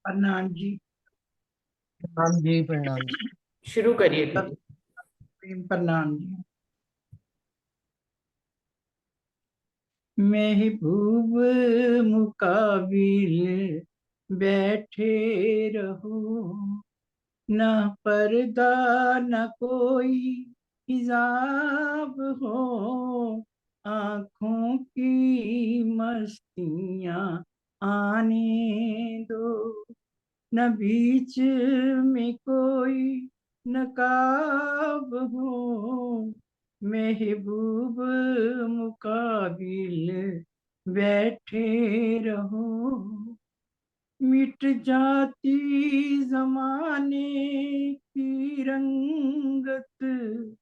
प्रणाम जी। प्रणाम जी। प्रणाम जी। शुरू करिए सब दीदी। प्रेम प्रणाम जी। महबूब मुकाबिल बैठे रहो, न पर्दा न कोई हिजाब हो, आंखों की मस्तियां आने दो, न बीच में कोई नकाब हो, महबूब मुकाबिल बैठे रहो। मिट जाती जमाने की रंगत,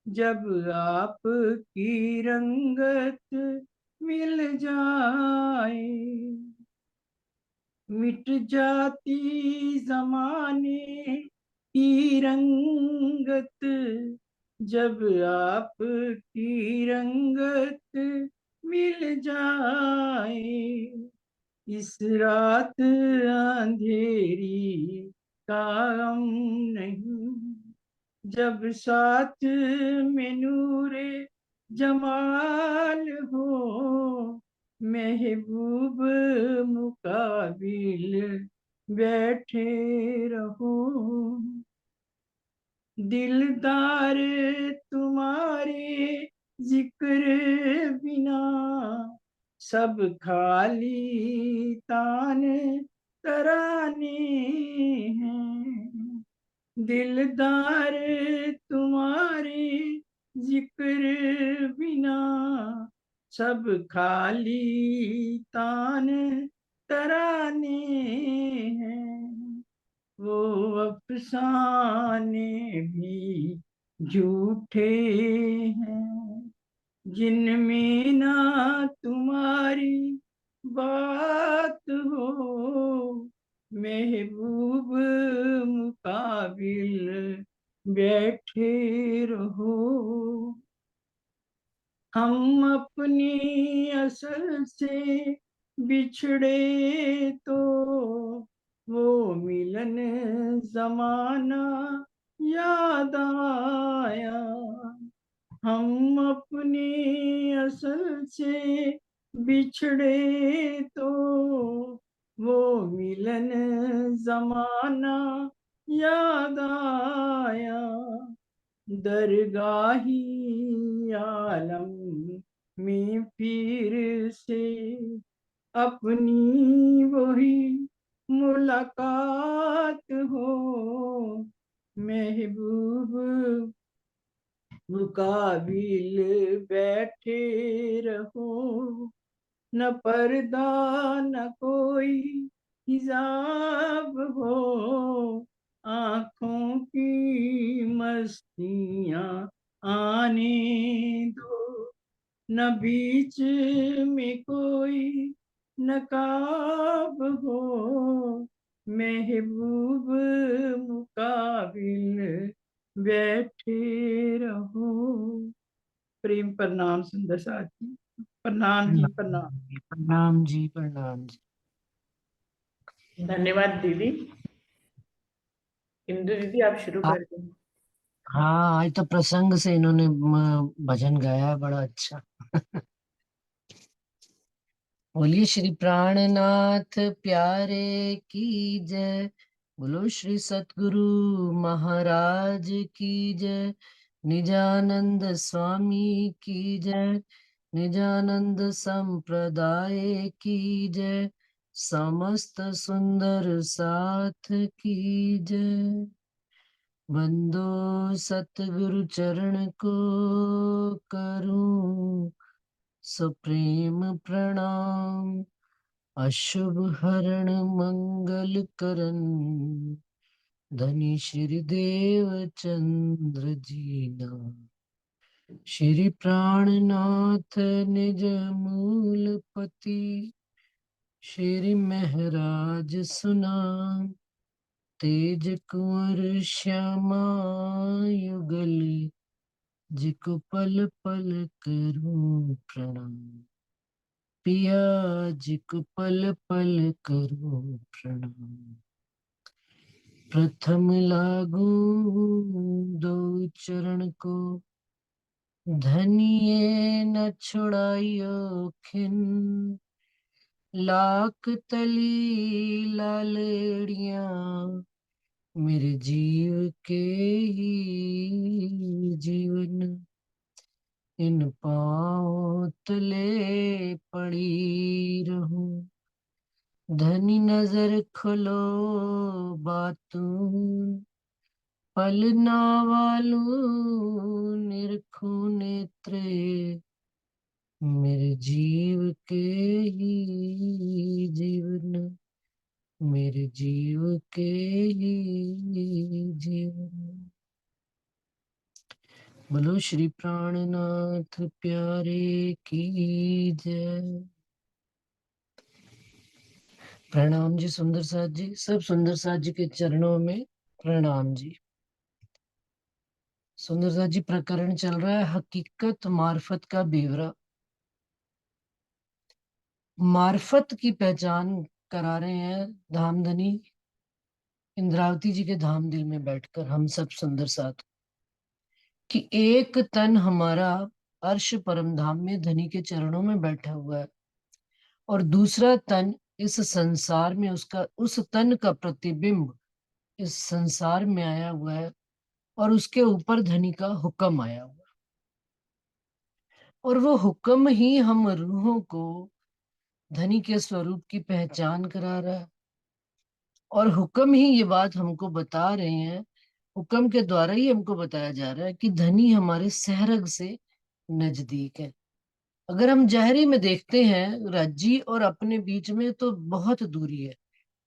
जब आप की रंगत मिल जाए। मिट जाती जमाने की रंगत, जब आप की रंगत मिल जाए। इस रात अंधेरी का गम नहीं, जब साथ में नूरे जमाल हो, महबूब मुकाबिल बैठे रहो। दिलदार तुम्हारे जिक्र बिना सब खाली तान तराने हैं। दिलदार तुम्हारे जिक्र बिना सब खाली तान तराने हैं। वो अफसाने भी झूठे हैं, जिनमें ना तुम्हारी बात हो, महबूब मुकाबिल बैठे रहो। हम अपनी असल से बिछड़े तो वो मिलन जमाना याद आया। हम अपनी असल से बिछड़े तो वो मिलन जमाना याद आया। दरगाही आलम में फिर से अपनी वही मुलाकात हो, महबूब मुकाबिल बैठे रहो। न पर्दा न कोई हिजाब हो, आंखों की मस्तियां आने दो, न बीच में कोई नकाब हो, महबूब मुकाबिल बैठे रहो। प्रेम प्रणाम सुंदर साथी। प्रणाम जी प्रणाम। प्रणाम जी। प्रणाम जी। धन्यवाद दीदी। इंदु दीदी आप शुरू हाँ। कर दें। हाँ, आज तो प्रसंग से इन्होंने भजन गाया है, बड़ा अच्छा। बोलिए श्री प्राणनाथ प्यारे की जय। बोलो श्री सतगुरु महाराज की जय। निजानंद स्वामी की जय। निजानंद संप्रदाय की जय। समस्त सुंदर साथ की जय। बंदो सतगुरु चरण को करूं सुप्रेम प्रणाम। अशुभ हरण मंगल करन धनी श्री देव चंद्र जीना। श्री प्राणनाथ निज मूलपति श्री महराज सुना। तेज कुंवर श्यामा युगल जिको पल पल करूं प्रणाम। पिया जिको पल पल करूं प्रणाम। प्रथम लागू दो चरण को, धनिये न छुड़ाइयो खिन। लाख तली लालेड़ियां, मेरे जीव के ही जीवन। इन पाँव तले पड़ी रहूं, धनी नजर खोलो बातूं। पलना वालू निरखूं नेत्रे, मेरे जीव के ही जीवन। मेरे जीव के ही जीवन। बोलो श्री प्राणनाथ प्यारे की जय। प्रणाम जी सुंदर साथ जी, सब सुंदर साथ जी के चरणों में प्रणाम जी। सुंदर साथ जी, प्रकरण चल रहा है हकीकत मार्फत का बेवरा। मार्फत की पहचान करा रहे हैं धामधनी इंद्रावती जी के धाम दिल में बैठकर हम सब सुंदर साथ, कि एक तन हमारा अर्श परम धाम में धनी के चरणों में बैठा हुआ है, और दूसरा तन इस संसार में उसका, उस तन का प्रतिबिंब इस संसार में आया हुआ है, और उसके ऊपर धनी का हुक्म आया हुआ है। और वो हुक्म ही हम रूहों को धनी के स्वरूप की पहचान करा रहा है, और हुक्म ही ये बात हमको बता रहे हैं। हुक्म के द्वारा ही हमको बताया जा रहा है कि धनी हमारे सहरग से नजदीक है। अगर हम जहरी में देखते हैं राज्जी और अपने बीच में तो बहुत दूरी है।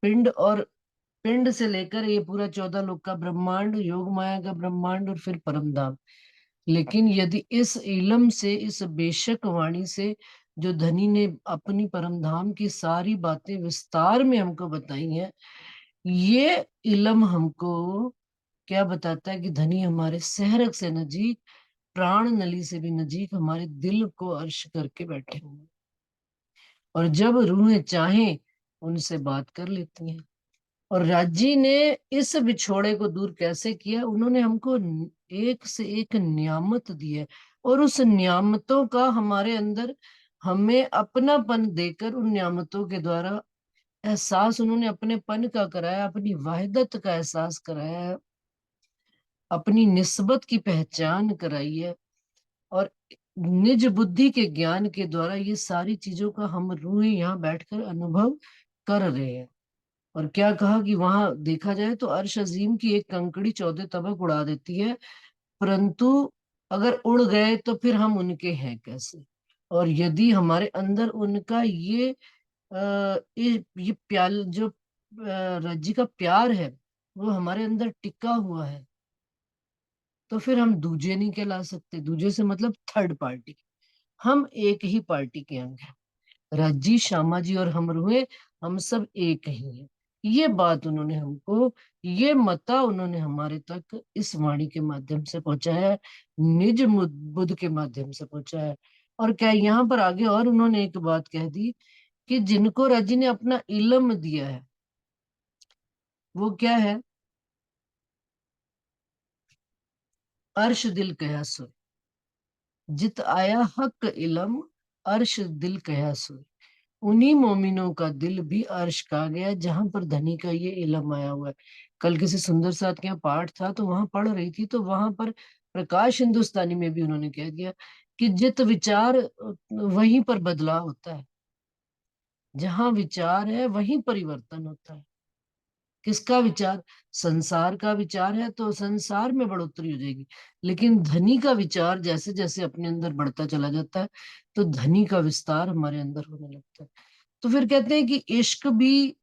पिंड और पिंड से लेकर ये पूरा 14 लोक का ब्रह्मांड, योग माया का ब्रह्मांड, और फिर परमधाम। लेकिन यदि इस इलम से, इस बेशक वाणी से जो धनी ने अपनी परमधाम की सारी बातें विस्तार में हमको बताई हैं, ये इलम हमको क्या बताता है कि धनी हमारे सहरग से नजीक, प्राण नली से भी नजीक, हमारे दिल को अर्श करके बैठे हुए हैं। और जब रूहें चाहें उनसे बात कर लेती हैं। और राज्य ने इस बिछोड़े को दूर कैसे किया? उन्होंने हमको एक से एक नियामत दी है, और उस नियामतों का हमारे अंदर, हमें अपनापन देकर उन नियामतों के द्वारा एहसास उन्होंने अपने पन का कराया, अपनी वाहिदत का एहसास कराया है, अपनी निस्बत की पहचान कराई है। और निज बुद्धि के ज्ञान के द्वारा ये सारी चीजों का हम रूहें यहाँ बैठकर अनुभव कर रहे हैं। और क्या कहा कि वहां देखा जाए तो अर्श अजीम की एक कंकड़ी 14 तबक उड़ा देती है, परंतु अगर उड़ गए तो फिर हम उनके हैं कैसे? और यदि हमारे अंदर उनका ये प्याल जो रज्जी का प्यार है वो हमारे अंदर टिका हुआ है, तो फिर हम दूजे नहीं कहला सकते। दूजे से मतलब थर्ड पार्टी। हम एक ही पार्टी के अंग हैं। राजी, श्यामा जी और हम रुए, हम सब एक ही हैं। ये बात उन्होंने हमको, ये मता उन्होंने हमारे तक इस वाणी के माध्यम से पहुंचाया है, निज बुद्ध के माध्यम से पहुंचाया है। और क्या यहाँ पर आगे और उन्होंने एक बात कह दी कि जिनको राजी ने अपना इल्म दिया है, वो क्या है? अर्श दिल कया सो, जित आया हक इलम, अर्श दिल कया सो। उन्हीं मोमिनों का दिल भी अर्श का गया जहां पर धनी का ये इलम आया हुआ है। कल किसी सुंदर साथ के यहाँ पाठ था तो वहां पढ़ रही थी, तो वहां पर प्रकाश हिंदुस्तानी में भी उन्होंने कह दिया कि जित विचार वहीं पर बदलाव होता है। जहां विचार है वहीं परिवर्तन होता है। किसका विचार? संसार का विचार है तो संसार में बढ़ोतरी हो जाएगी, लेकिन धनी का विचार जैसे जैसे अपने अंदर बढ़ता चला जाता है तो धनी का विस्तार हमारे अंदर होने लगता है। तो फिर कहते हैं कि इश्क भी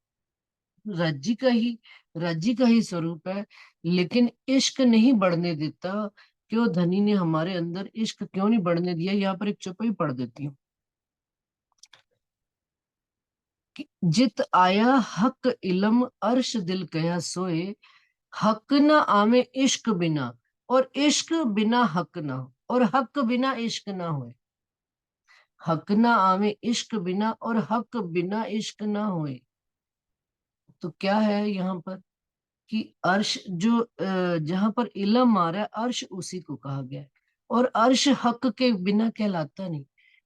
राज्य का ही राज्य का ही स्वरूप है, लेकिन इश्क नहीं बढ़ने देता। क्यों धनी ने हमारे अंदर इश्क क्यों नहीं बढ़ने दिया? यहाँ पर एक चौपाई पढ़ देती हूँ कि जित आया हक इलम, अर्श दिल कया सोए। हक न आवे इश्क बिना, और इश्क बिना हक ना हो, और हक बिना इश्क ना होए। हक ना आवे इश्क बिना, और हक बिना इश्क ना होए। तो क्या है यहाँ पर कि अर्श जो जहां पर इलम आ रहा है, अर्श उसी को कहा गया है। और अर्श हक के बिना कहलाता नहीं।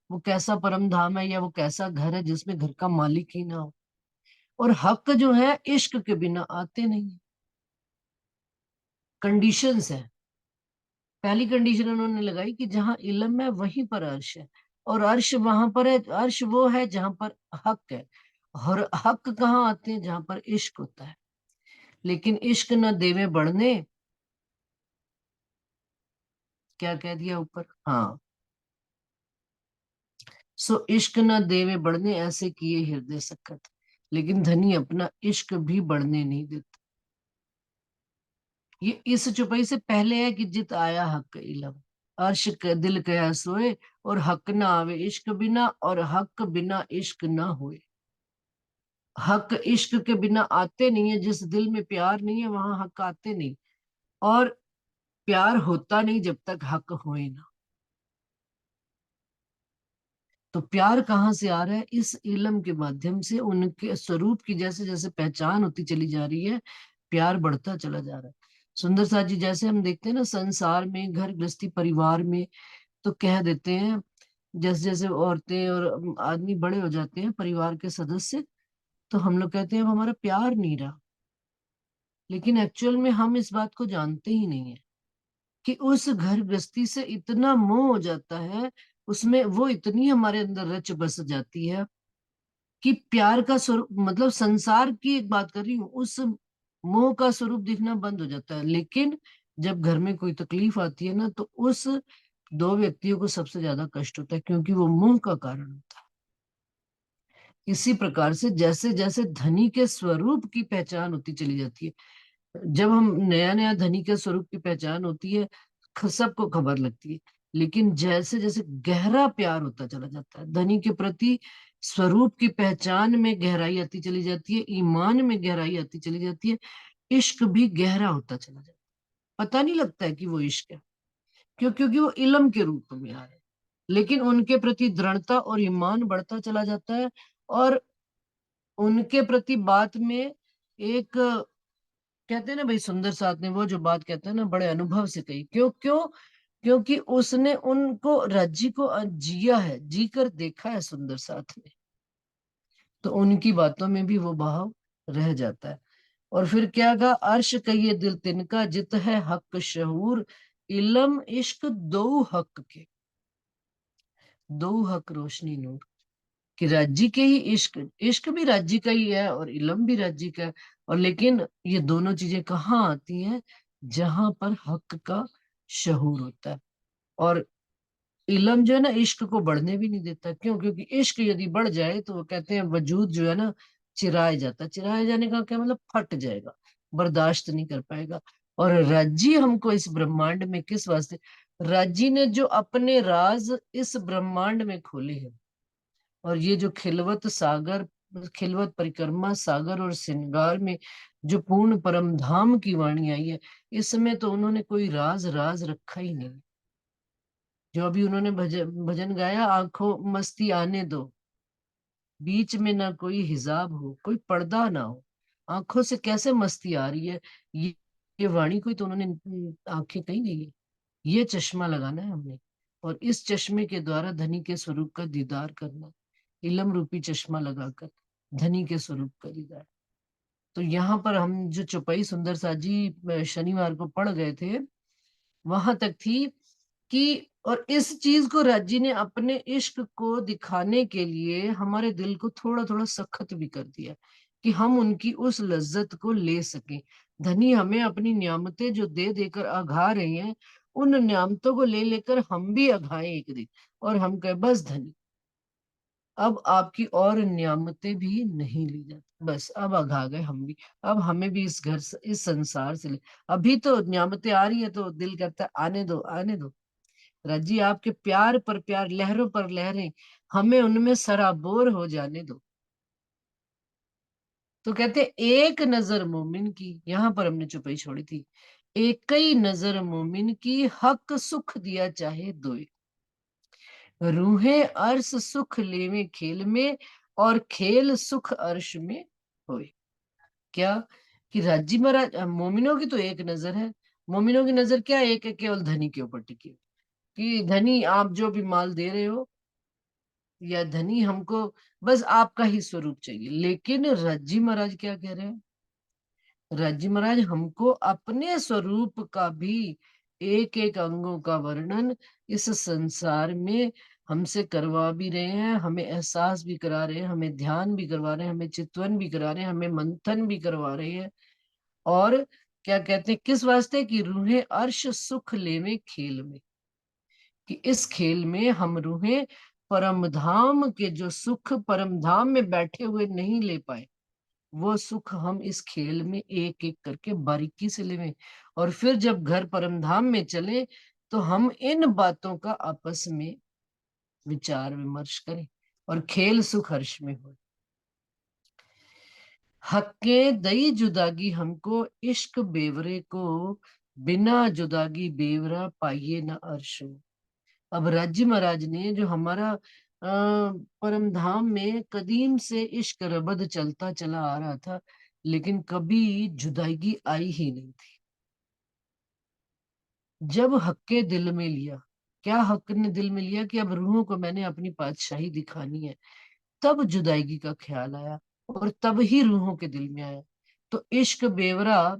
वो कैसा परम धाम है या वो कैसा घर है जिसमें घर का मालिक ही ना हो। और हक जो है इश्क के बिना आते नहीं है। कंडीशंस है। पहली कंडीशन उन्होंने लगाई कि जहां इल्म है वहीं पर अर्श है। और अर्श वहां पर है, अर्श वो है जहां पर हक है। और हक कहाँ आते हैं? जहां पर इश्क होता है। लेकिन इश्क न देवे बढ़ने, क्या कह दिया ऊपर? हाँ, सो इश्क न देवे बढ़ने, ऐसे किए हृदय सकत। लेकिन धनी अपना इश्क भी बढ़ने नहीं देता। ये इस चौपाई से पहले है कि जित आया हक इलम, अर्श दिल कया सोए, और हक ना आवे इश्क बिना, और हक बिना इश्क ना होए। हक इश्क के बिना आते नहीं है। जिस दिल में प्यार नहीं है वहां हक आते नहीं। और प्यार होता नहीं जब तक हक होए ना। तो प्यार कहाँ से आ रहा है? इस इल्म के माध्यम से। उनके स्वरूप की जैसे जैसे पहचान होती चली जा रही है, प्यार बढ़ता चला जा रहा है। सुंदर साथ जी, जैसे हम देखते हैं ना संसार में, घर गृहस्थी परिवार में, तो कह देते हैं जैसे जैसे औरतें और आदमी बड़े हो जाते हैं, परिवार के सदस्य, तो हम लोग कहते हैं अब हमारा प्यार नहीं रहा। लेकिन एक्चुअल में हम इस बात को जानते ही नहीं है कि उस घर गृहस्थी से इतना मोह हो जाता है, उसमें वो इतनी हमारे अंदर रच बस जाती है कि प्यार का स्वरूप, मतलब संसार की एक बात कर रही हूँ, उस मोह का स्वरूप दिखना बंद हो जाता है। लेकिन जब घर में कोई तकलीफ आती है ना, तो उस दो व्यक्तियों को सबसे ज्यादा कष्ट होता है, क्योंकि वो मोह का कारण होता है। इसी प्रकार से जैसे जैसे धनी के स्वरूप की पहचान होती चली जाती है, जब हम नया नया धनी के स्वरूप की पहचान होती है, सबको खबर लगती है। लेकिन जैसे जैसे गहरा प्यार होता चला जाता है धनी के प्रति, स्वरूप की पहचान में गहराई आती चली जाती है, ईमान में गहराई आती चली जाती है, इश्क भी गहरा होता चला जाता है। पता नहीं लगता है कि वो इश्क है, क्योंकि वो इल्म के रूप में आ रहे हैं। लेकिन उनके प्रति दृढ़ता और ईमान बढ़ता चला जाता है। और उनके प्रति बात में एक, कहते हैं ना भाई, सुंदर साथ ने वो जो बात कहते हैं ना, बड़े अनुभव से कही। क्यों क्यों? क्योंकि उसने उनको राज्य को जिया है, जी कर देखा है सुंदर साथ ने। तो उनकी बातों में भी वो भाव रह जाता है। और फिर क्या कहा? अर्श कहिए दिल तिनका, जित है हक शहूर, इलम इश्क दो हक के, दो हक रोशनी नूर। कि राज्य के ही इश्क, इश्क भी राज्य का ही है और इल्म भी राज्य का है। और लेकिन ये दोनों चीजें कहाँ आती हैं? जहां पर हक का शहूर होता है। और इल्म जो है ना, इश्क को बढ़ने भी नहीं देता। क्यों? क्योंकि इश्क यदि बढ़ जाए तो वो कहते हैं वजूद जो है ना, चिराए जाता है। चिराए जाने का क्या मतलब? फट जाएगा, बर्दाश्त नहीं कर पाएगा। और राज्य हमको इस ब्रह्मांड में किस वास्ते? राज्य ने जो अपने राज इस ब्रह्मांड में खोले हैं, और ये जो खिलवत सागर, खिलवत परिक्रमा सागर और श्रृंगार में जो पूर्ण परम धाम की वाणी आई है, इसमें तो उन्होंने कोई राज राज रखा ही नहीं। जो अभी उन्होंने भजन गाया, आंखों मस्ती आने दो, बीच में ना कोई हिजाब हो, कोई पर्दा ना हो, आंखों से कैसे मस्ती आ रही है। ये वाणी कोई तो उन्होंने आंखें कहीं नहीं है। ये चश्मा लगाना है हमने, और इस चश्मे के द्वारा धनी के स्वरूप का दीदार करना। इलम रूपी चश्मा लगाकर धनी के स्वरूप का दीदार। तो यहाँ पर हम जो चौपाई सुंदर साजी शनिवार को पढ़ गए थे, वहां तक थी कि, और इस चीज को राज्य ने अपने इश्क को दिखाने के लिए हमारे दिल को थोड़ा थोड़ा सख्त भी कर दिया, कि हम उनकी उस लज्जत को ले सकें। धनी हमें अपनी नियामतें जो दे देकर अघा रहे हैं, उन नियामतों को ले लेकर हम भी अघाएं एक दिन, और हम कहे बस धनी, अब आपकी और नियामतें भी नहीं ली जाती, बस अब अघा गए हम भी। अब हमें भी इस घर से, इस संसार से ले। अभी तो नियामतें आ रही है तो दिल करता है आने दो आने दो। रजी आपके प्यार पर प्यार, लहरों पर लहरें, हमें उनमें सराबोर हो जाने दो। तो कहते एक नजर मोमिन की, यहां पर हमने चुपई छोड़ी थी, एक ही नजर मोमिन की, हक सुख दिया चाहे दोए, रूहे अर्श सुख लेवे खेल में, और खेल सुख अर्श में होए। क्या? कि राजी महाराज, मोमिनों की तो एक नजर है। मोमिनों की नजर क्या है? एक है, केवल धनी के ऊपर टिकी है, कि धनी आप जो भी माल दे रहे हो, या धनी हमको बस आपका ही स्वरूप चाहिए। लेकिन राजी महाराज क्या कह रहे हैं? राजी महाराज हमको अपने स्वरूप का भी एक एक अंगों का वर्णन इस संसार में हमसे करवा भी रहे हैं, हमें एहसास भी करा रहे हैं, हमें ध्यान भी करवा रहे हैं, हमें चित्तवन भी करा रहे हैं, हमें मंथन भी करवा रहे हैं। और क्या कहते हैं, किस वास्ते? कि रूहें अर्श सुख लेवे खेल में, कि इस खेल में हम रूहें परम धाम के जो सुख परम धाम में बैठे हुए नहीं ले पाए, वो सुख हम इस खेल में एक एक करके बारीकी से लेवें। और फिर जब घर परम धाम में चले तो हम इन बातों का आपस में विचार विमर्श करें और खेल सुख हर्ष में हो। हक्के दई जुदागी हमको, इश्क बेवरे को, बिना जुदागी बेवरा पाइए न अर्शो। अब राज्य महाराज ने जो हमारा परम धाम में कदीम से इश्क रबद चलता चला आ रहा था, लेकिन कभी जुदाई आई ही नहीं थी। जब हक के दिल में लिया, क्या हक ने दिल में लिया कि अब रूहों को मैंने अपनी पातशाही दिखानी है, तब जुदाई का ख्याल आया और तब ही रूहों के दिल में आया। तो इश्क बेवरा,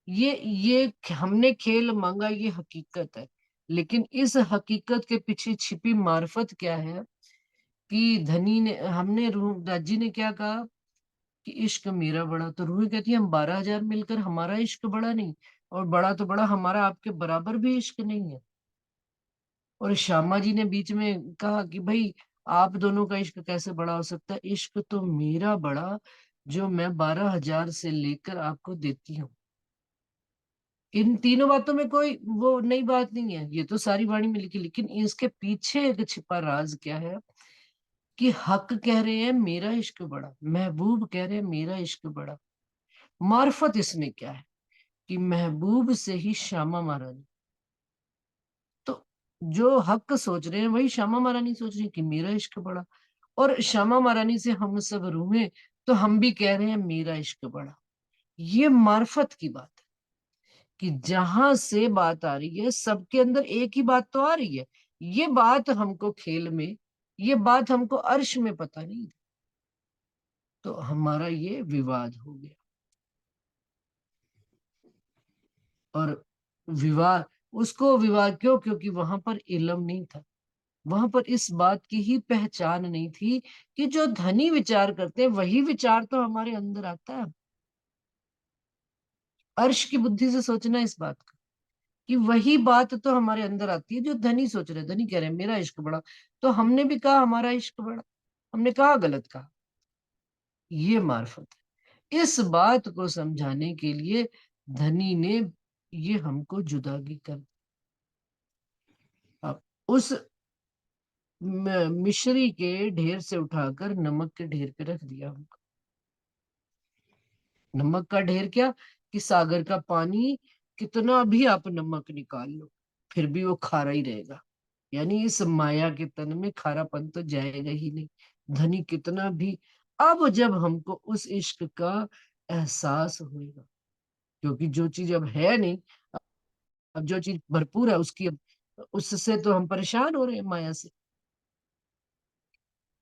ये हमने खेल मांगा, ये हकीकत है। लेकिन इस हकीकत के पीछे छिपी मार्फत क्या है? कि धनी ने, हमने रूह दाजी ने क्या कहा कि इश्क मेरा बड़ा, तो रूह कहती है हम 12,000 मिलकर हमारा इश्क बड़ा नहीं, और बड़ा तो बड़ा हमारा आपके बराबर भी इश्क नहीं है। और श्यामा जी ने बीच में कहा कि भाई आप दोनों का इश्क कैसे बड़ा हो सकता है? इश्क तो मेरा बड़ा, जो मैं 12,000 से लेकर आपको देती हूँ। इन तीनों बातों में कोई वो नई बात नहीं है, ये तो सारी वाणी में लिखी। लेकिन इसके पीछे एक छिपा राज क्या है? कि हक कह रहे हैं मेरा इश्क बड़ा, महबूब कह रहे हैं मेरा इश्क बड़ा। मार्फत इसमें क्या है? कि महबूब से ही श्यामा महारानी, तो जो हक सोच रहे हैं वही श्यामा महारानी सोच रही है कि मेरा इश्क बड़ा। और श्यामा महारानी से हम सब रूहे, तो हम भी कह रहे हैं मेरा इश्क बड़ा। ये मार्फत की बात है कि जहां से बात आ रही है सबके अंदर एक ही बात तो आ रही है। ये बात हमको खेल में, ये बात हमको अर्श में पता नहीं थी, तो हमारा ये विवाद हो गया। और विवाद, उसको विवाद क्यों? क्योंकि वहां पर इल्म नहीं था, वहां पर इस बात की ही पहचान नहीं थी कि जो धनी विचार करते हैं वही विचार तो हमारे अंदर आता है। अर्श की बुद्धि से सोचना इस बात का, कि वही बात तो हमारे अंदर आती है जो धनी सोच रहे हैं। धनी कह रहे हैं मेरा इश्क बड़ा, तो हमने भी कहा हमारा इश्क बड़ा। हमने कहा गलत कहा? ये मार्फत है। इस बात को समझाने के लिए धनी ने ये हमको जुदागी कर, अब उस मिश्री के ढेर से उठाकर नमक के ढेर पे रख दिया हमको। नमक का ढेर क्या? कि सागर का पानी कितना भी आप नमक निकाल लो फिर भी वो खारा ही रहेगा। यानी इस माया के तन में खारापन तो जाएगा ही नहीं, धनी कितना भी। अब जब हमको उस इश्क का एहसास होएगा, क्योंकि जो चीज अब है नहीं, अब जो चीज भरपूर है उसकी, अब उससे तो हम परेशान हो रहे हैं माया से।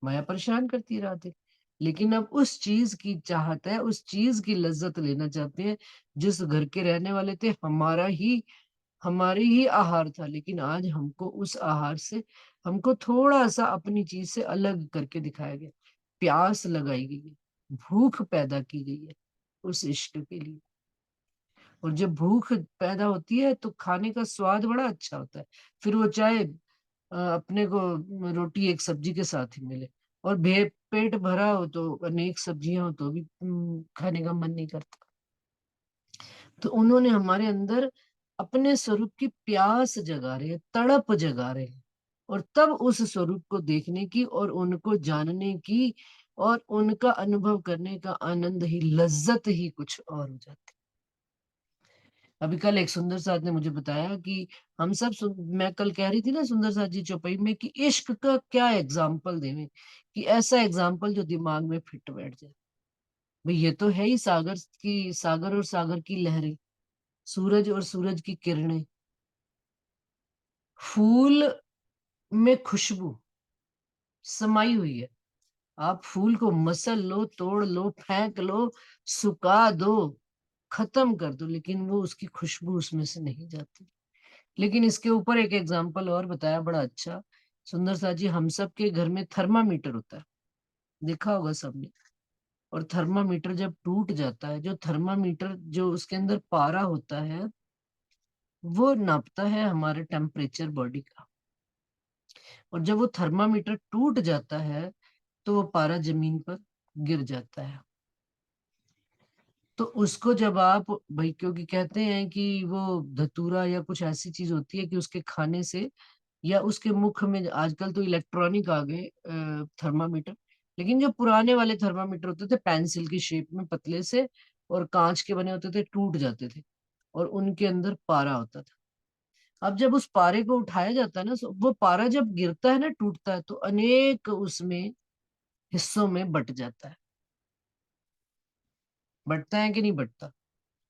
माया परेशान करती रात है। लेकिन अब उस चीज की चाहत है, उस चीज की लज्जत लेना चाहते हैं जिस घर के रहने वाले थे, हमारी ही आहार था। लेकिन आज हमको उस आहार से, हमको थोड़ा सा अपनी चीज से अलग करके दिखाया गया, प्यास लगाई गई है, भूख पैदा की गई है उस इश्क के लिए। और जब भूख पैदा होती है तो खाने का स्वाद बड़ा अच्छा होता है। फिर वो चाहे अपने को रोटी एक सब्जी के साथ ही मिले, और पेट भरा हो तो अनेक सब्जियां हो तो भी खाने का मन नहीं करता। तो उन्होंने हमारे अंदर अपने स्वरूप की प्यास जगा रहे हैं, तड़प जगा रहे हैं। और तब उस स्वरूप को देखने की और उनको जानने की और उनका अनुभव करने का आनंद ही, लज्जत ही कुछ और हो जाती। अभी कल एक सुंदर साथ ने मुझे बताया कि हम सब मैं कल कह रही थी ना सुंदर साथ जी चौपाई में, कि इश्क का क्या एग्जाम्पल देवे, कि ऐसा एग्जाम्पल जो दिमाग में फिट बैठ जाए। भाई ये तो है ही सागर और सागर की लहरें, सूरज और सूरज की किरणें, फूल में खुशबू समाई हुई है। आप फूल को मसल लो, तोड़ लो, फेंक लो, सुखा दो, खत्म कर दो, लेकिन वो उसकी खुशबू उसमें से नहीं जाती। लेकिन इसके ऊपर एक एग्जाम्पल और बताया बड़ा अच्छा सुंदर सा जी। हम सब के घर में थर्मामीटर होता है, देखा होगा सबने। और थर्मामीटर जब टूट जाता है, जो थर्मामीटर जो उसके अंदर पारा होता है, वो नापता है हमारे टेम्परेचर बॉडी का। और जब वो थर्मामीटर टूट जाता है तो वो पारा जमीन पर गिर जाता है। तो उसको जब आप भाई, क्योंकि कहते हैं कि वो धतूरा या कुछ ऐसी चीज होती है कि उसके खाने से या उसके मुख में, आजकल तो इलेक्ट्रॉनिक आ गए थर्मामीटर, लेकिन जो पुराने वाले थर्मामीटर होते थे पेंसिल की शेप में पतले से और कांच के बने होते थे, टूट जाते थे और उनके अंदर पारा होता था। अब जब उस पारे को उठाया जाता है ना, वो पारा जब गिरता है ना, टूटता है, तो अनेक उसमें हिस्सों में बट जाता है। बटता है कि नहीं बटता?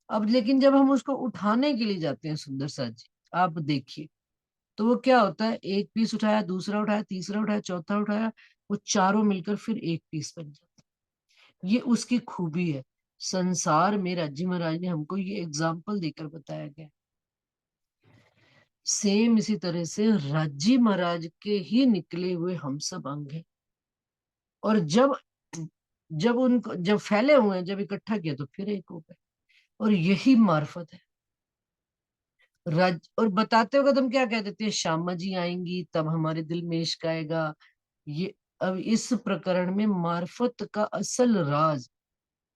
अब लेकिन जब हम उसको उठाने के लिए जाते हैं सुंदर सा जी, आप देखिए, तो वो क्या होता है, एक पीस उठाया, दूसरा उठाया, तीसरा उठाया, चौथा उठाया, वो चारों मिलकर फिर एक पीस बन जाता है। ये उसकी खूबी है। संसार में राज्य महाराज ने हमको ये एग्जाम्पल देकर बताया गया। सेम इसी तरह से राज्य महाराज के ही निकले हुए हम सब अंग हैं। और जब जब उनको जब फैले हुए हैं, जब इकट्ठा किया तो फिर एक हो गए। और यही मार्फत है और बताते वक्त हम क्या कह देते हैं, श्यामा जी आएंगी तब हमारे दिल में इश्क आएगा। ये अब इस प्रकरण में मार्फत का असल राज,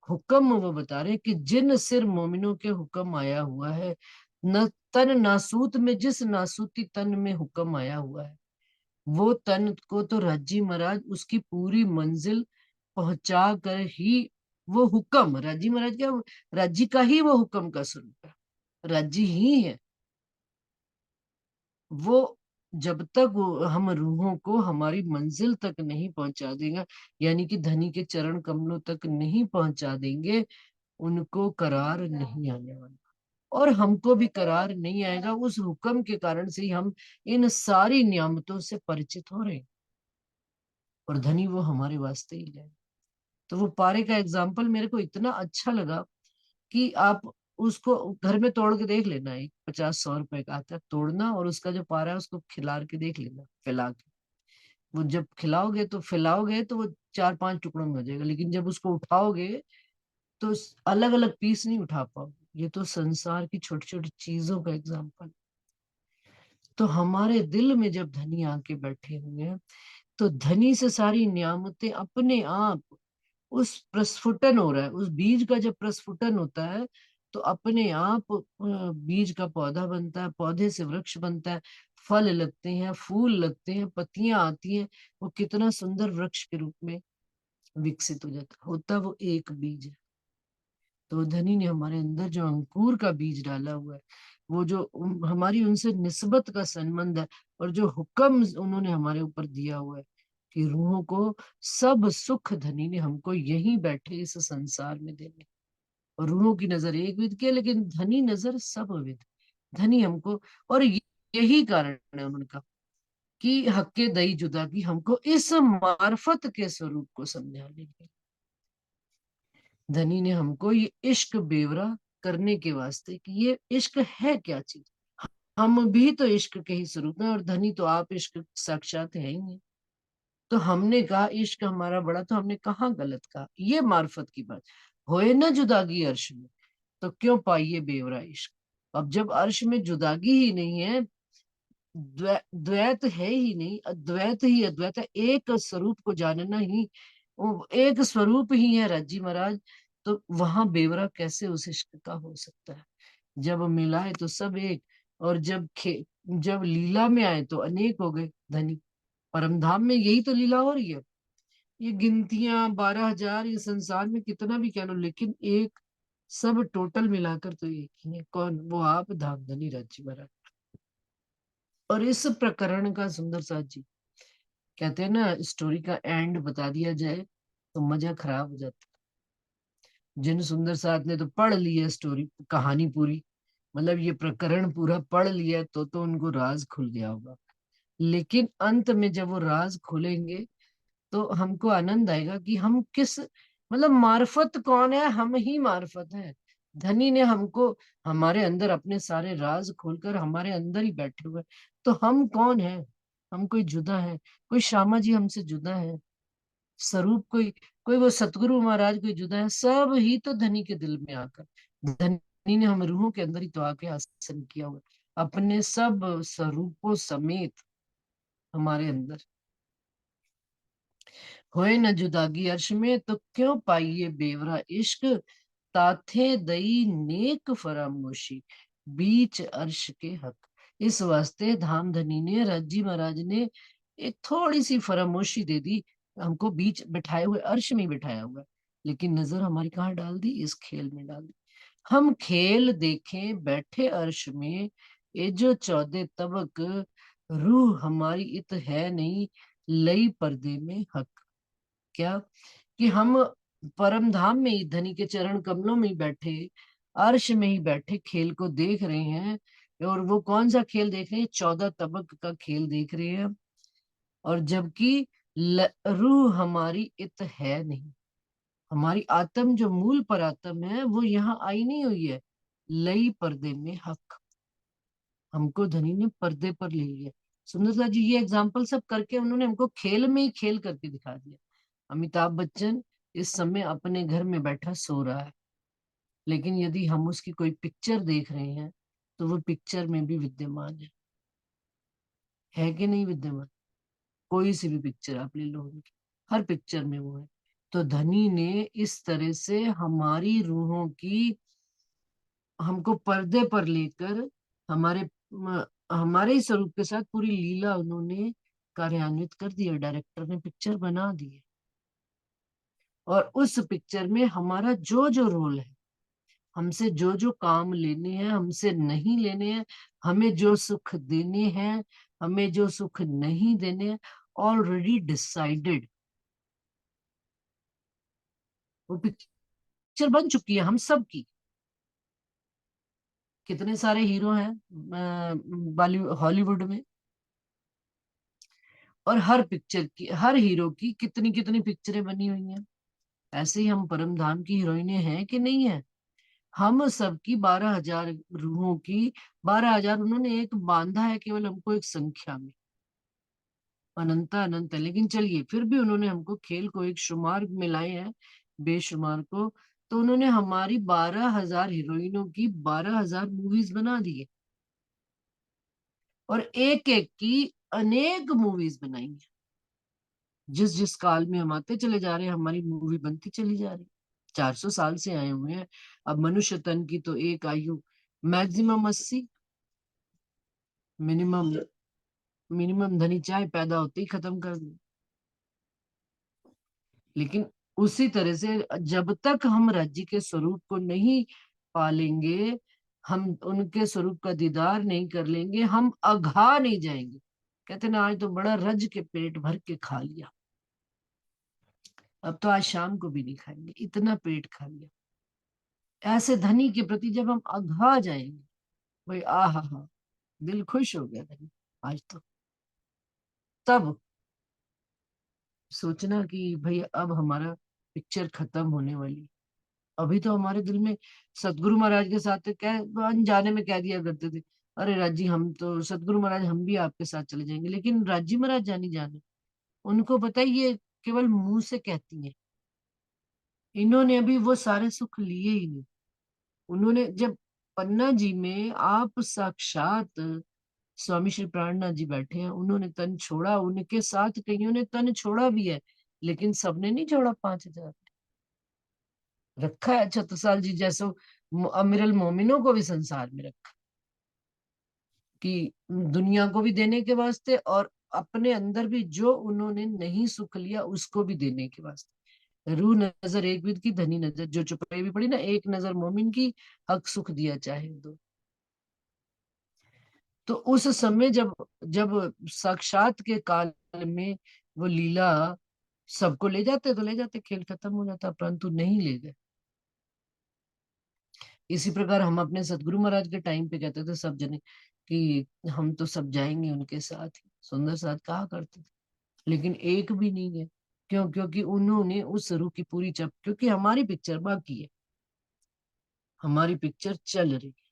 हुक्म वो बता रहे हैं कि जिन सिर मोमिनों के हुक्म आया हुआ है, न तन नासूत में जिस नासूती तन में हुक्म आया हुआ है, वो तन को तो राजी महाराज उसकी पूरी मंजिल पहुंचा कर ही, वो हुक्म राजी महाराज क्या, राजी का ही वो हुक्म का स्वरूप है, राजी ही है वो। जब तक हम रूहों को हमारी मंजिल तक नहीं पहुंचा देंगे, यानी कि धनी के चरण कमलों तक नहीं पहुंचा देंगे, उनको करार नहीं आने वाला। और हमको भी करार नहीं आएगा, उस हुक्म के कारण से ही हम इन सारी नियामतों से परिचित हो रहे हैं। और धनी वो हमारे वास्ते ही है। तो वो पारे का एग्जाम्पल मेरे को इतना अच्छा लगा कि आप उसको घर में तोड़ के देख लेना, एक 50-100 रुपए का आता है, तोड़ना और उसका जो पारा है उसको खिला के देख लेना, फैला के। वो जब खिलाओगे तो फैलाओगे तो वो 4-5 टुकड़ों में हो जाएगा, लेकिन जब उसको उठाओगे तो अलग अलग पीस नहीं उठा पाओगे। ये तो संसार की छोटी छोटी चीजों का एग्जाम्पल। तो हमारे दिल में जब धनी आके बैठे हुए हैं, तो धनी से सारी नियामतें अपने आप, उस प्रस्फुटन हो रहा है, उस बीज का जब प्रस्फुटन होता है तो अपने आप बीज का पौधा बनता है, पौधे से वृक्ष बनता है, फल लगते हैं, फूल लगते हैं, पत्तियां आती हैं, वो कितना सुंदर वृक्ष के रूप में विकसित हो जाता होता, वो एक बीज है। तो धनी ने हमारे अंदर जो अंकुर का बीज डाला हुआ है, वो जो हमारी उनसे निस्बत का संबंध है, और जो हुक्म उन्होंने हमारे ऊपर दिया हुआ है कि रूहों को सब सुख धनी ने हमको यहीं बैठे इस संसार में देने। और रूहों की नजर एक विध की है, लेकिन धनी नजर सब विध। धनी हमको, और यही कारण है उन्होंने कहा कि हक्के दई जुदा की, हमको इस मार्फत के स्वरूप को समझाने के लिए धनी ने हमको ये इश्क बेवरा करने के वास्ते कि ये इश्क है क्या चीज। हम भी तो इश्क के ही स्वरूप हैं, और धनी तो आप इश्क साक्षात है ही नहीं। तो हमने कहा इश्क हमारा बड़ा, तो हमने कहाँ गलत कहा, ये मार्फत की बात। होए न जुदागी अर्श में तो क्यों पाइए बेवरा इश्क। अब जब अर्श में जुदागी ही नहीं है, द्वैत है ही नहीं, अद्वैत ही अद्वैत है, एक स्वरूप को जानना ही, वो एक स्वरूप ही है राजी महाराज। तो वहां बेवरा कैसे उस इश्क का हो सकता है। जब मिलाए तो सब एक, और जब लीला में आए तो अनेक हो गए धनी। परम धाम में यही तो लीला हो रही है। ये गिनतियां 12,000, ये संसार में कितना भी कह लो, लेकिन एक, सब टोटल मिलाकर तो एक ही है। कौन? वो आप धाम धनी राज्य महाराज। और इस प्रकरण का सुंदर साथ जी, कहते हैं ना, स्टोरी का एंड बता दिया जाए तो मजा खराब हो जाता है। जिन सुंदर साथ ने तो पढ़ ली है स्टोरी, कहानी पूरी, मतलब ये प्रकरण पूरा पढ़ लिया है, तो उनको राज खुल गया होगा। लेकिन अंत में जब वो राज खुलेंगे तो हमको आनंद आएगा कि हम किस, मतलब मार्फत कौन है, हम ही मार्फत है। धनी ने हमको, हमारे अंदर अपने सारे राज खोलकर हमारे अंदर ही बैठे हुए हैं। तो हम कौन है? हम कोई जुदा है? कोई श्यामा जी हमसे जुदा है? स्वरूप कोई, कोई वो सतगुरु महाराज कोई जुदा है? सब ही तो धनी के दिल में आकर, धनी ने हम रूहों के अंदर ही तो आके आसन किया हुआ है, अपने सब स्वरूपों समेत हमारे अंदर। होए न जुदागी अर्श में तो क्यों पाइए बेवरा इश्क, ताथे दई नेक फरामोशी बीच अर्श के हक। इस वास्ते धाम धनी ने, राजी महाराज ने एक थोड़ी सी फरामोशी दे दी, हमको बीच बिठाए हुए अर्श में ही बिठाया हुआ है। लेकिन नजर हमारी कहाँ डाल दी? इस खेल में डाल दी। हम खेल देखें बैठे अर्श में, ये जो 14 तबक, रूह हमारी इत है नहीं, लई पर्दे में हक। क्या कि हम परम धाम में ही, धनी के चरण कमलों में ही बैठे, अर्श में ही बैठे खेल को देख रहे हैं। और वो कौन सा खेल देख रहे हैं? 14 तबक का खेल देख रहे हैं। और जबकि रूह हमारी इत है नहीं, हमारी आत्म जो मूल पर आत्म है वो यहाँ आई नहीं हुई है, लई पर्दे में हक। हमको धनी ने पर्दे पर ले लिया। सुंदरता जी ये एग्जाम्पल सब करके उन्होंने हमको खेल में ही खेल करके दिखा दिया। अमिताभ बच्चन इस समय अपने घर में बैठा सो रहा है, लेकिन यदि हम उसकी कोई पिक्चर देख रहे हैं तो वो पिक्चर में भी विद्यमान है कि नहीं विद्यमान? कोई सी भी पिक्चर आप ले लो उनकी, हर पिक्चर में वो है। तो धनी ने इस तरह से हमारी रूहों की, हमको पर्दे पर लेकर हमारे हमारे ही स्वरूप के साथ पूरी लीला उन्होंने कार्यान्वित कर दी है। डायरेक्टर ने पिक्चर बना दी है, और उस पिक्चर में हमारा जो जो रोल है, हमसे जो जो काम लेने हैं, हमसे नहीं लेने हैं, हमें जो सुख देने हैं, हमें जो सुख नहीं देने हैं, ऑलरेडी डिसाइडेड। वो पिक्चर बन चुकी है हम सब की। कितने सारे हीरो हैं बॉलीवुड हॉलीवुड में, और हर पिक्चर की, हर हीरो की कितनी कितनी पिक्चरें बनी हुई हैं। ऐसे ही हम परम धाम की हीरोइनें हैं कि नहीं है? हम सबकी 12,000 रूहों की, 12,000 उन्होंने एक बांधा है केवल हमको एक संख्या में, अनंता अनंत है। लेकिन चलिए फिर भी उन्होंने हमको खेल को एक शुमार में लाए हैं, बेशुमार को। तो उन्होंने हमारी 12,000 हीरोइनों की 12,000 मूवीज बना दी है, और एक एक की अनेक मूवीज बनाई है। जिस जिस काल में हम आते चले जा रहे हैं, हमारी मूवी बनती चली जा रही है। 400 साल से आए हुए हैं। अब मनुष्य तन की तो एक आयु मैक्सिमम 80, मिनिमम, मिनिमम धनी चाहे पैदा होते ही खत्म कर दे। लेकिन उसी तरह से जब तक हम राज्य के स्वरूप को नहीं पालेंगे, हम उनके स्वरूप का दीदार नहीं कर लेंगे, हम अघा नहीं जाएंगे। कहते ना, आज तो बड़ा रज के पेट भर के खा लिया, अब तो आज शाम को भी नहीं खाएंगे, इतना पेट खा लिया। ऐसे धनी के प्रति जब हम अघा जाएंगे, भाई आ हा, दिल खुश हो गया धनी आज तो, तब सोचना कि भाई अब हमारा पिक्चर खत्म होने वाली। अभी तो हमारे दिल में सतगुरु महाराज के साथ कह, अनजाने में कह दिया करते थे, अरे राजी हम तो सतगुरु महाराज हम भी आपके साथ चले जाएंगे। लेकिन राजी महाराज जानी जाने, उनको पता है ये केवल मुंह से कहती हैं, इन्होंने अभी वो सारे सुख लिए ही नहीं। उन्होंने जब पन्ना जी में आप साक्षात स्वामी श्री प्राणनाथ जी बैठे हैं, उन्होंने तन छोड़ा, उनके साथ कईयों ने तन छोड़ा भी है, लेकिन सबने नहीं छोड़ा। 5,000 रखा है। छत्रसाल जी जैसे अमीरुल मोमिनों को भी संसार में रखा, कि दुनिया को भी देने के वास्ते, और अपने अंदर भी जो उन्होंने नहीं सुख लिया उसको भी देने के वास्ते। रूह नजर एक विद की, धनी नजर, जो चुपाई भी पड़ी ना, एक नजर मोमिन की, हक सुख दिया चाहे दो। तो उस समय जब जब साक्षात के काल में वो लीला, सबको ले जाते तो ले जाते, खेल खत्म हो जाता, परंतु नहीं ले गए। इसी प्रकार हम अपने सदगुरु महाराज के टाइम पे कहते थे सब जने कि हम तो सब जाएंगे उनके साथ ही, सुंदर साथ कहा करते थे, लेकिन एक भी नहीं है। क्यों? क्योंकि उन्होंने उस रूह की पूरी क्योंकि हमारी पिक्चर बाकी है, हमारी पिक्चर चल रही है।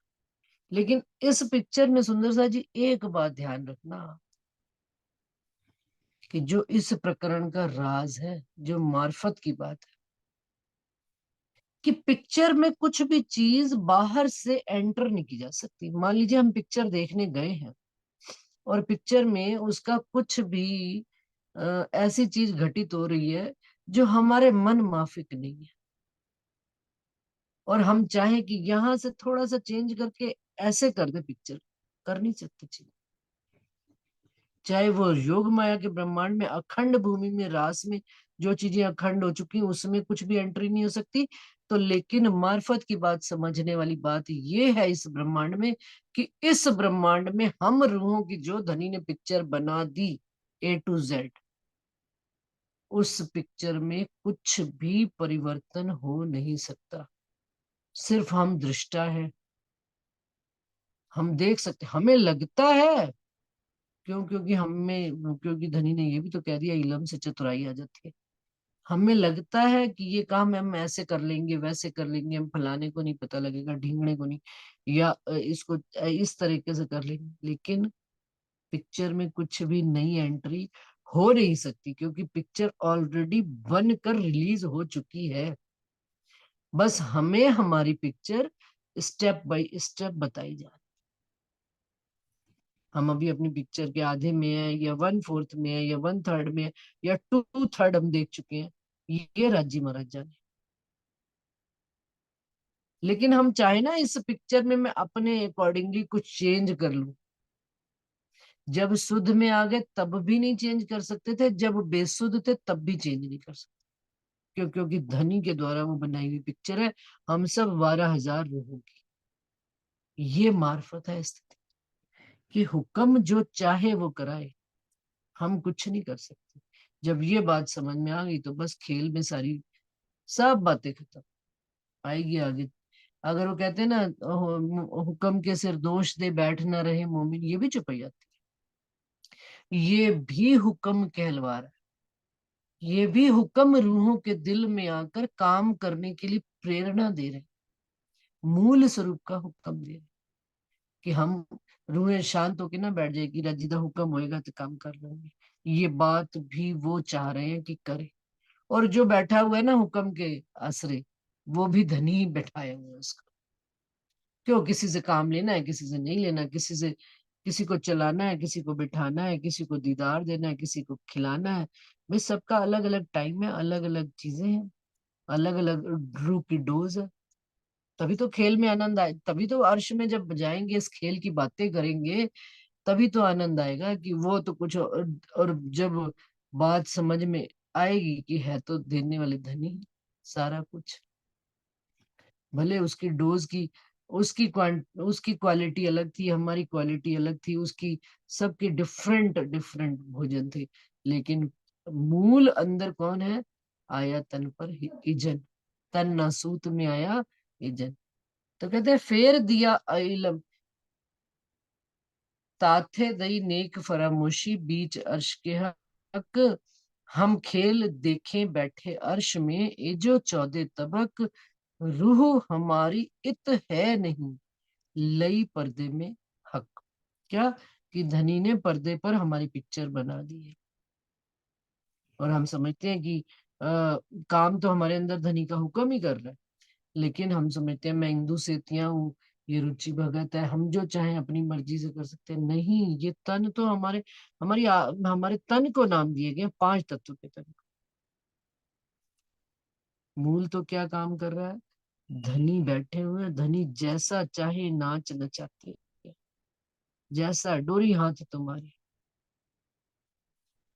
लेकिन इस पिक्चर में सुंदर सा जी एक बात ध्यान रखना कि जो इस प्रकरण का राज है, जो मार्फत की बात है, कि पिक्चर में कुछ भी चीज बाहर से एंटर नहीं की जा सकती। मान लीजिए हम पिक्चर देखने गए हैं और पिक्चर में उसका कुछ भी ऐसी चीज घटित हो रही है जो हमारे मन माफिक नहीं है, और हम चाहें कि यहां से थोड़ा सा चेंज करके ऐसे कर दे पिक्चर, कर नहीं सकते चीज। चाहे वो योग माया के ब्रह्मांड में अखंड भूमि में रास में जो चीजें अखंड हो चुकी उसमें कुछ भी एंट्री नहीं हो सकती। तो लेकिन मार्फत की बात समझने वाली बात ये है इस ब्रह्मांड में कि इस ब्रह्मांड में हम रूहों की जो धनी ने पिक्चर बना दी A to Z, उस पिक्चर में कुछ भी परिवर्तन हो नहीं सकता। सिर्फ हम दृष्टा है, हम देख सकते, हमें लगता है। क्यों? क्योंकि हमें, क्योंकि धनी ने ये भी तो कह दिया इलम से चतुराई आ जाती है। हमें लगता है कि ये काम हम ऐसे कर लेंगे, वैसे कर लेंगे, हम फलाने को नहीं पता लगेगा, ढींगने को नहीं, या इसको इस तरीके से कर लेंगे, लेकिन पिक्चर में कुछ भी नई एंट्री हो नहीं सकती क्योंकि पिक्चर ऑलरेडी बनकर रिलीज हो चुकी है। बस हमें हमारी पिक्चर स्टेप बाय स्टेप बताई जा रही। हम अभी अपनी पिक्चर के आधे में है, या 1/4 में है, या 1/3 में है, या 2/3 हम देख चुके हैं, ये राज्य महाराज जाने। लेकिन हम चाहे ना इस पिक्चर में मैं अपने अकॉर्डिंगली कुछ चेंज कर लूं। जब शुद्ध में आ गए तब भी नहीं चेंज कर सकते थे, जब बेशुद्ध थे तब भी चेंज नहीं कर सकते। क्यों? क्योंकि धनी के द्वारा वो बनाई हुई पिक्चर है, हम सब 12,000 रूहों की। ये मार्फत है स्थिति कि हुक्म जो चाहे वो कराए, हम कुछ नहीं कर सकते। जब ये बात समझ में आ गई तो बस खेल में सारी सब बातें खत्म, आएगी आगे। अगर वो कहते हैं ना हुक्म के सिर दोष दे बैठ ना रहे मोमिन, ये भी चुप हो जाती है। ये भी हुक्म कहलवा रहा है, ये भी हुक्म रूहों के दिल में आकर काम करने के लिए प्रेरणा दे रहे, मूल स्वरूप का हुक्म दे रहे कि हम रूहें शांत होके ना बैठ जाएगी, रजीदा हुक्म होएगा तो काम कर लेंगे। ये बात भी वो चाह रहे हैं कि करे। और जो बैठा हुआ है ना हुक्म के आसरे, वो भी धनी ही बैठाया हुआ है उसका। क्यों? किसी से काम लेना है, किसी से नहीं लेना, किसी से, किसी को चलाना है, किसी को बिठाना है, किसी को दीदार देना है, किसी को खिलाना है। भाई सबका अलग अलग टाइम है, अलग अलग चीजें हैं, अलग अलग ड्रू की डोज है। तभी तो खेल में आनंद आए, तभी तो अर्श में जब जाएंगे इस खेल की बातें करेंगे, तभी तो आनंद आएगा कि वो तो कुछ और जब बात समझ में आएगी कि है तो देने वाले धनी सारा कुछ, भले उसकी डोज की, उसकी क्वालिटी अलग थी, हमारी क्वालिटी अलग थी, उसकी सबकी डिफरेंट डिफरेंट भोजन थे, लेकिन मूल अंदर कौन है? आया तन पर इजन, तन नासूत में आया इजन। तो कहते हैं फेर दिया इलम, ताथे दई नेक फरामोशी बीच अर्श के हक, हम खेल देखें बैठे अर्श में ए जो 14 तबक, रूह हमारी इत है नहीं लई पर्दे में हक। क्या? कि धनी ने पर्दे पर हमारी पिक्चर बना दी है, और हम समझते हैं कि काम तो हमारे अंदर धनी का हुक्म ही कर रहा है, लेकिन हम समझते हैं मैं हिंदू सेतिया हूँ, ये रुचि भगत है, हम जो चाहे अपनी मर्जी से कर सकते हैं। नहीं, ये तन तो हमारे तन को नाम दिए गए 5 तत्व के तन को। मूल तो क्या काम कर रहा है? धनी बैठे हुए हैं, धनी जैसा चाहे नाच नचाते हैं, जैसा डोरी हाथ तुम्हारी,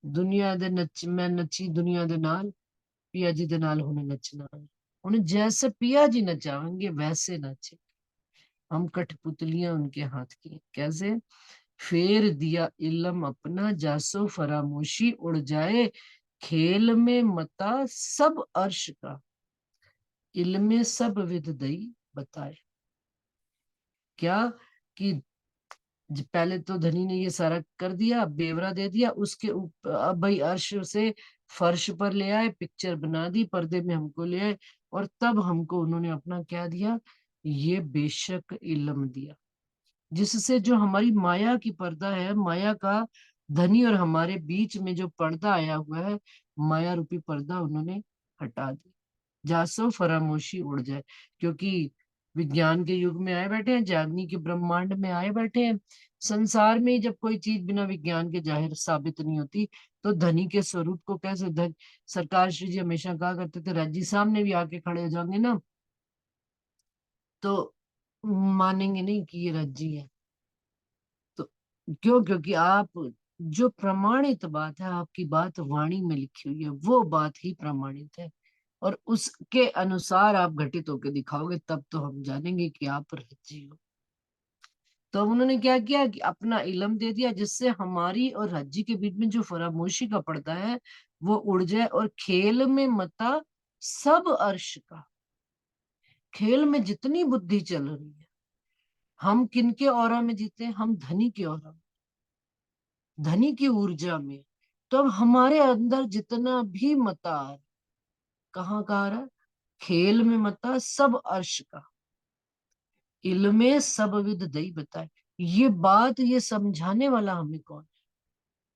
दुनिया दे नच मैं नची दुनिया दे नाल, पिया जी दे नाल हुने नचना है। उन्हें जैसे पिया जी नचाएंगे वैसे नाचे। हम कठपुतलियां उनके हाथ की। कैसे? फेर दिया इलम अपना, जासो फरामोशी उड़ जाए, खेल में मता सब अर्श का, इल्मे सब विद दई बताए। क्या कि पहले तो धनी ने ये सारा कर दिया, ब्यौरा दे दिया, उसके ऊपर अब भाई अर्श से फर्श पर ले आए, पिक्चर बना दी, पर्दे में हमको ले आए, और तब हमको उन्होंने अपना क्या दिया, ये बेशक इल्म दिया, जिससे जो हमारी माया की पर्दा है, माया का धनी और हमारे बीच में जो पर्दा आया हुआ है, माया रूपी पर्दा उन्होंने हटा दिया, जासो फरामोशी उड़ जाए। क्योंकि विज्ञान के युग में आए बैठे हैं, जागनी के ब्रह्मांड में आए बैठे हैं। संसार में जब कोई चीज बिना विज्ञान के जाहिर साबित नहीं होती, तो धनी के स्वरूप को कैसे धन, सरकार श्री जी हमेशा कहा करते थे, राज्जी सामने भी आके खड़े हो जाएंगे ना, तो मानेंगे नहीं कि ये राज्जी है। तो क्यों? क्योंकि आप जो प्रमाणित बात है, आपकी बात वाणी में लिखी हुई है, वो बात ही प्रमाणित है, और उसके अनुसार आप घटित होकर दिखाओगे, तब तो हम जानेंगे कि आप रज्जी हो। तो अब उन्होंने क्या किया कि अपना इल्म दे दिया, जिससे हमारी और रज्जी के बीच में जो फरामोशी का पर्दा है वो उड़ जाए, और खेल में मता सब अर्श का, खेल में जितनी बुद्धि चल रही है, हम किनके औरा में जीते हैं? हम धनी के औरा में, धनी की ऊर्जा में। तो अब हमारे अंदर जितना भी मता आ रहा, कहाँ का आ रहा है? खेल में मता सब अर्श का, इल्मे सब विद दई बताए। ये बात, ये समझाने वाला हमें कौन है?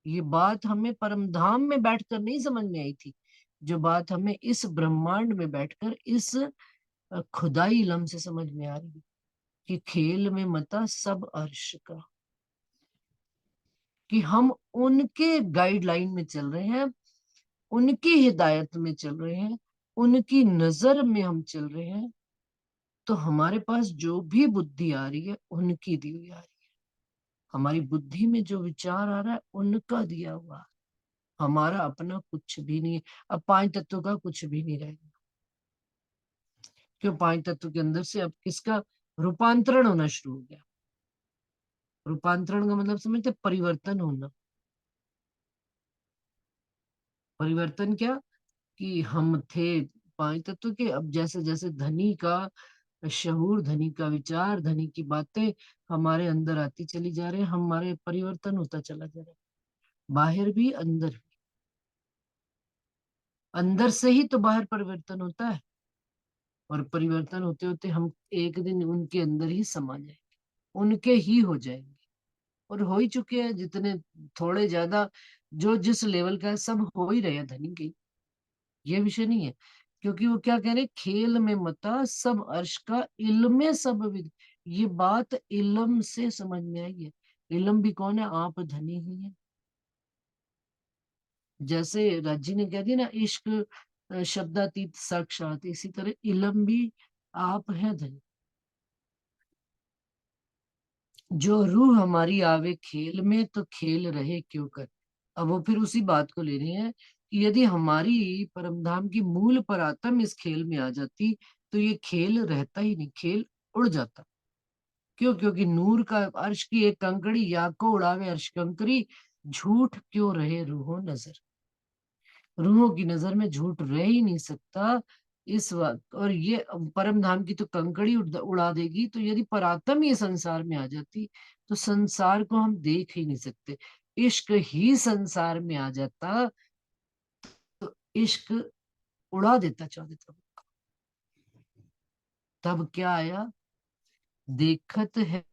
ये बात हमें परम धाम में बैठकर नहीं समझ में आई थी, जो बात हमें इस ब्रह्मांड में बैठकर इस खुदाई इल्म से समझ में आ रही है, कि खेल में मता सब अर्श का, कि हम उनके गाइडलाइन में चल रहे हैं, उनकी हिदायत में चल रहे हैं, उनकी नजर में हम चल रहे हैं। तो हमारे पास जो भी बुद्धि आ रही है, उनकी दी हुई आ रही है। हमारी बुद्धि में जो विचार आ रहा है, उनका दिया हुआ है। हमारा अपना कुछ भी नहीं है। अब पांच तत्वों का कुछ भी नहीं रहेगा। क्यों? पांच तत्व के अंदर से अब किसका रूपांतरण होना शुरू हो गया। रूपांतरण का मतलब समझते? परिवर्तन होना। परिवर्तन क्या? कि हम थे पांच तत्व के, अब जैसे जैसे धनी का शहूर, धनी का विचार, धनी की बातें हमारे अंदर आती चली जा रही है, हमारे परिवर्तन होता चला जा रहा है, बाहर भी अंदर भी। अंदर से ही तो बाहर परिवर्तन होता है, और परिवर्तन होते होते हम एक दिन उनके अंदर ही समा जाएंगे, उनके ही हो जाएंगे, और हो ही चुके हैं। जितने थोड़े ज्यादा जो जिस लेवल का है, सब हो ही रहे हैं धनी के। ये विषय नहीं है, क्योंकि वो क्या कह रहे हैं, खेल में मता सब अर्श का, इल्मे सब विद। ये बात इल्म से समझ में आई है। इल्म भी कौन है? आप धनी ही है। जैसे राजी ने कह दिया ना, इश्क शब्दातीत साक्षात, इसी तरह इल्म भी आप है धनी। जो रूह हमारी आवे खेल में, तो खेल रहे क्यों कर। अब वो फिर उसी बात को ले रहे हैं कि यदि हमारी परमधाम की मूल पर आत्म इस खेल में आ जाती, तो ये खेल रहता ही नहीं, खेल उड़ जाता। क्यों? क्योंकि नूर का अर्श की एक कंकड़ी, या को उड़ावे अर्श कंकरी, झूठ क्यों रहे रूहों नजर। रूहों की नजर में झूठ रह ही नहीं सकता इस वक्त। और ये परम धाम की तो कंकड़ी उड़ा देगी, तो यदि परात्म ये संसार में आ जाती, तो संसार को हम देख ही नहीं सकते। इश्क ही संसार में आ जाता, तो इश्क उड़ा देता चौदह तब। तब क्या आया? देखत है